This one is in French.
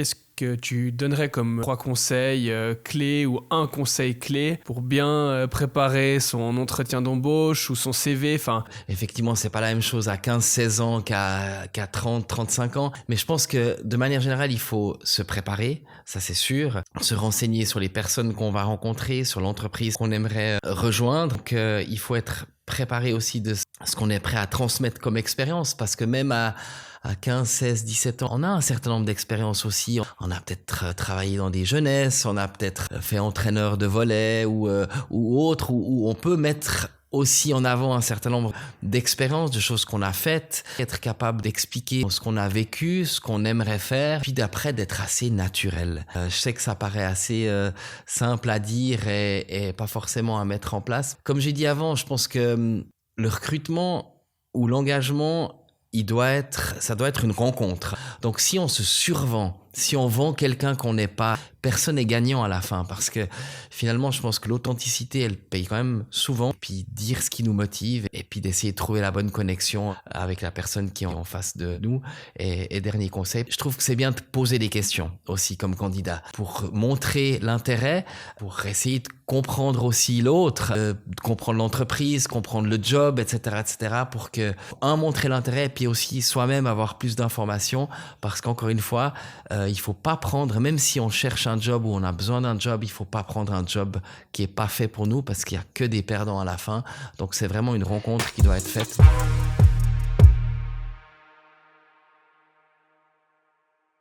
Est-ce que tu donnerais comme 3 conseils clés ou un conseil clé pour bien préparer son entretien d'embauche ou son CV? Enfin, Effectivement, c'est pas la même chose à 15-16 ans qu'à 30-35 ans. Mais je pense que de manière générale, il faut se préparer, ça c'est sûr. Se renseigner sur les personnes qu'on va rencontrer, sur l'entreprise qu'on aimerait rejoindre. Donc, il faut être préparé aussi de ce qu'on est prêt à transmettre comme expérience. Parce que même à 15, 16, 17 ans, on a un certain nombre d'expériences aussi. On a peut-être travaillé dans des jeunesses, on a peut-être fait entraîneur de volley ou autre, où on peut mettre aussi en avant un certain nombre d'expériences, de choses qu'on a faites, être capable d'expliquer ce qu'on a vécu, ce qu'on aimerait faire, puis d'après d'être assez naturel. Je sais que ça paraît assez simple à dire et pas forcément à mettre en place. Comme j'ai dit avant, je pense que le recrutement ou l'engagement, ça doit être une rencontre. Donc si on se survend, si on vend quelqu'un qu'on n'est pas, personne n'est gagnant à la fin, parce que finalement je pense que l'authenticité elle paye quand même souvent, puis dire ce qui nous motive et puis d'essayer de trouver la bonne connexion avec la personne qui est en face de nous. Et dernier conseil, je trouve que c'est bien de poser des questions aussi comme candidat pour montrer l'intérêt, pour essayer de comprendre aussi l'autre, comprendre l'entreprise, comprendre le job, etc., pour que montrer l'intérêt, puis aussi soi-même avoir plus d'informations, parce qu'encore une fois, il faut pas prendre, même si on cherche un job ou on a besoin d'un job, il faut pas prendre un job qui est pas fait pour nous, parce qu'il y a que des perdants à la fin. Donc c'est vraiment une rencontre qui doit être faite.